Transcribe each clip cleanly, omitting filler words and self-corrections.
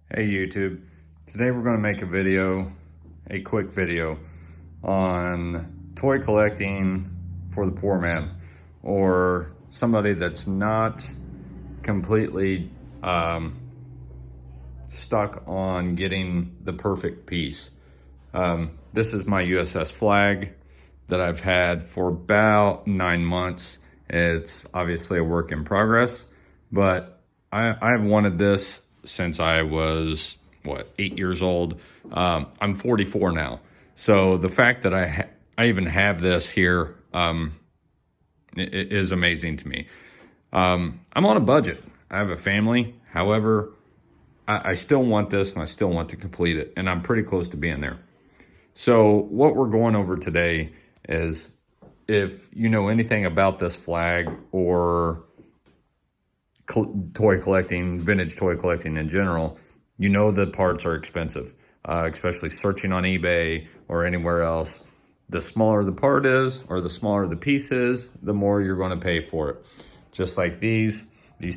Hey YouTube, today we're going to make a quick video on toy collecting for the poor man or somebody that's not completely stuck on getting the perfect piece. This is my USS Flagg that I've had for about 9 months. It's obviously a work in progress, but I've wanted this since I was, 8 years old. I'm 44 now. So the fact that I even have this here is amazing to me. I'm on a budget. I have a family. However, I still want this and I still want to complete it. And I'm pretty close to being there. So what we're going over today is, if you know anything about this flag or toy collecting, vintage toy collecting in general, you know that parts are expensive, especially searching on eBay or anywhere else. The smaller the part is, or the smaller the piece is, the more you're going to pay for it. Just like these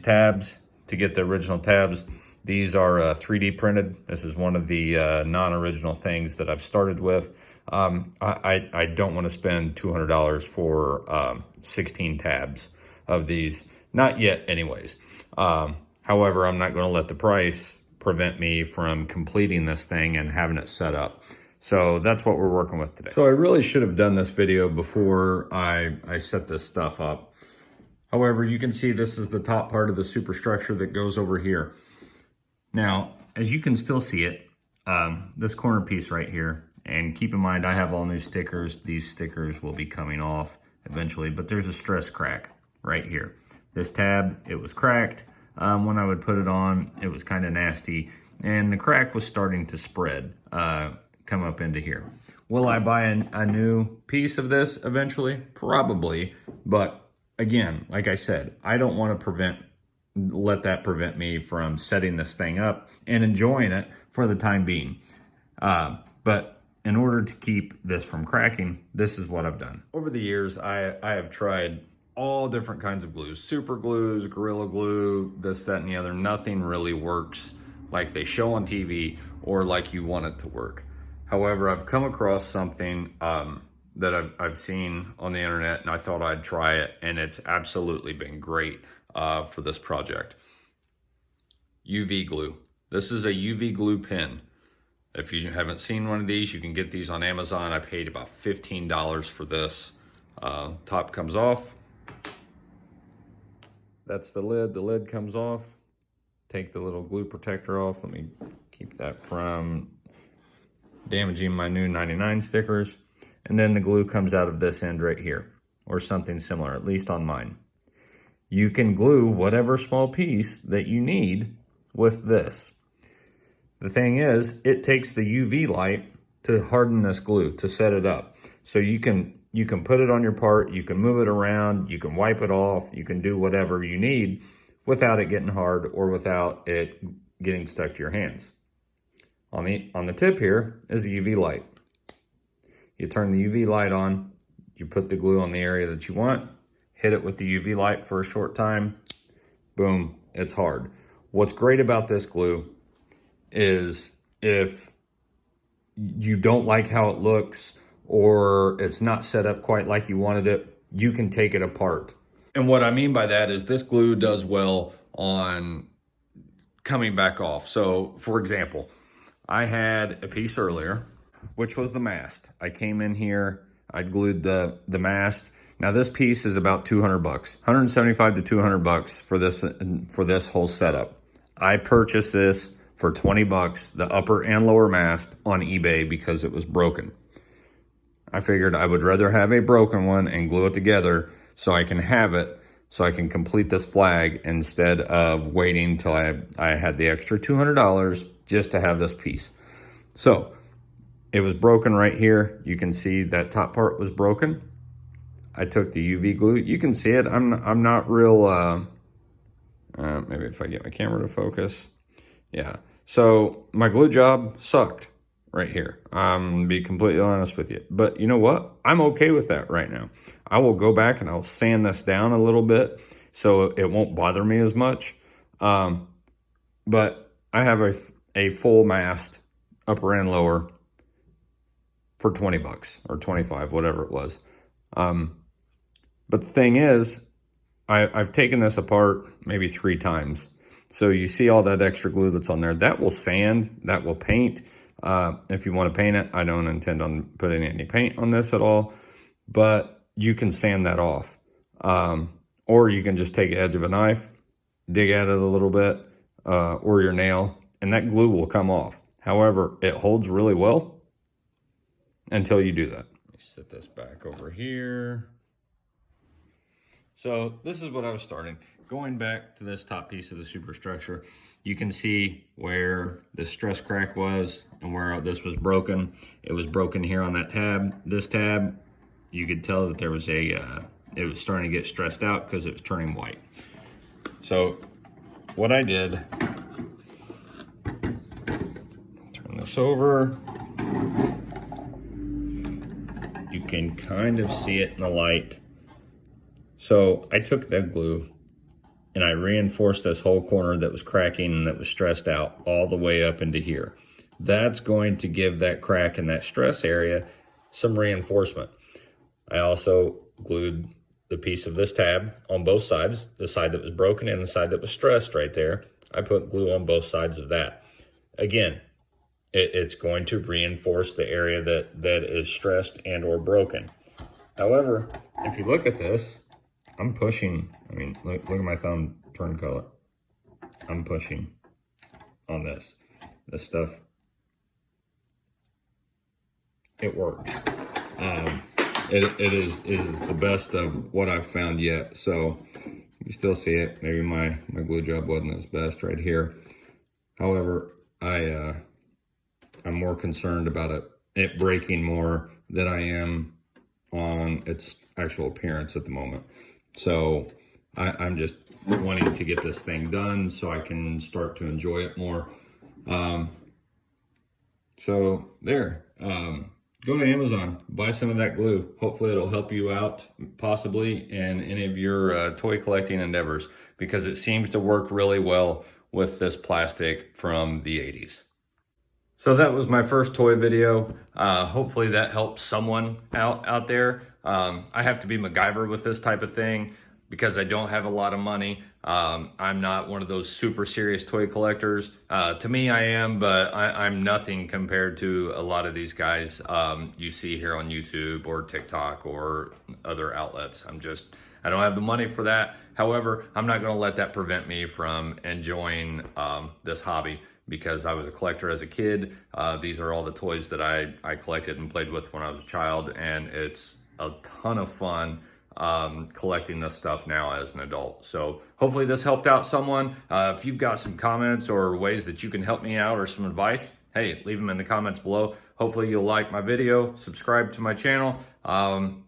tabs, to get the original tabs, these are 3D printed. This is one of the non-original things that I've started with. I don't want to spend $200 for 16 tabs of these. Not yet anyways. However, I'm not going to let the price prevent me from completing this thing and having it set up. So that's what we're working with today. So I really should have done this video before I set this stuff up. However, you can see this is the top part of the superstructure that goes over here. Now, as you can still see it, this corner piece right here, and keep in mind I have all new stickers. These stickers will be coming off eventually, but there's a stress crack right here. This tab, it was cracked. When I would put it on, it was kind of nasty, and the crack was starting to spread, come up into here. Will I buy a new piece of this eventually? Probably, but again, like I said, I don't want to let that prevent me from setting this thing up and enjoying it for the time being. But in order to keep this from cracking, this is what I've done. Over the years, I have tried all different kinds of glues, super glues, Gorilla Glue, this, that, and the other. Nothing really works like they show on TV or like you want it to work. However, I've come across something that I've seen on the internet, and I thought I'd try it, and it's absolutely been great for this project. UV glue. This is a UV glue pen. If you haven't seen one of these, you can get these on Amazon. I paid about $15 for this. Top comes off. That's the lid. The lid comes off. Take the little glue protector off. Let me keep that from damaging my new 99 stickers. And then the glue comes out of this end right here, or something similar, at least on mine. You can glue whatever small piece that you need with this. The thing is, it takes the UV light to harden this glue, to set it up. So you can put it on your part, you can move it around, you can wipe it off, you can do whatever you need without it getting hard or without it getting stuck to your hands. On the tip here is a UV light. You turn the UV light on, you put the glue on the area that you want, hit it with the UV light for a short time, boom, it's hard. What's great about this glue is if you don't like how it looks or it's not set up quite like you wanted it, you can take it apart. And what I mean by that is this glue does well on coming back off. So for example, I had a piece earlier, which was the mast. I came in here, I glued the mast. Now this piece is about 200 bucks, 175 to 200 bucks for this whole setup. I purchased this for 20 bucks, the upper and lower mast, on eBay because it was broken. I figured I would rather have a broken one and glue it together so I can have it, so I can complete this flag instead of waiting till I had the extra $200 just to have this piece. So it was broken right here. You can see that top part was broken. I took the UV glue. You can see it. I'm not real, maybe if I get my camera to focus. Yeah. So my glue job sucked right here. I'm be completely honest with you. But you know what? I'm okay with that right now. I will go back and I'll sand this down a little bit so it won't bother me as much. But I have a full mast, upper and lower, for 20 bucks or 25, whatever it was. But the thing is, I've taken this apart maybe 3 times. So you see all that extra glue that's on there. That will sand, that will paint. If you want to paint it, I don't intend on putting any paint on this at all, but you can sand that off. Or you can just take the edge of a knife, dig at it a little bit, or your nail, and that glue will come off. However, it holds really well until you do that. Let me set this back over here. So this is what I was starting. Going back to this top piece of the superstructure, you can see where the stress crack was and where this was broken. It was broken here on that tab. This tab, you could tell that there was it was starting to get stressed out because it was turning white. So what I did, turn this over. You can kind of see it in the light. So I took that glue and I reinforced this whole corner that was cracking and that was stressed out all the way up into here. That's going to give that crack in that stress area some reinforcement. I also glued the piece of this tab on both sides, the side that was broken and the side that was stressed right there. I put glue on both sides of that. Again, it's going to reinforce the area that is stressed and or broken. However, if you look at this, I'm pushing, I mean, look at my thumb turn color. I'm pushing on this stuff. It works. It is the best of what I've found yet. So you still see it. Maybe my glue job wasn't its best right here. However, I'm more concerned about it breaking more than I am on its actual appearance at the moment. So I'm just wanting to get this thing done so I can start to enjoy it more. So there, go to Amazon, buy some of that glue. Hopefully it'll help you out possibly in any of your toy collecting endeavors, because it seems to work really well with this plastic from the 80s. So that was my first toy video. Hopefully that helps someone out there. I have to be MacGyver with this type of thing because I don't have a lot of money. I'm not one of those super serious toy collectors. To me, I am, but I'm nothing compared to a lot of these guys you see here on YouTube or TikTok or other outlets. I don't have the money for that. However, I'm not gonna let that prevent me from enjoying this hobby, because I was a collector as a kid. These are all the toys that I collected and played with when I was a child, and it's a ton of fun collecting this stuff now as an adult. So hopefully this helped out someone. If you've got some comments or ways that you can help me out or some advice, hey, leave them in the comments below. Hopefully you'll like my video, subscribe to my channel. I'm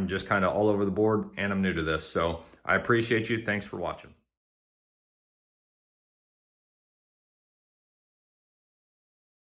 just kind of all over the board and I'm new to this. So I appreciate you. Thanks for watching.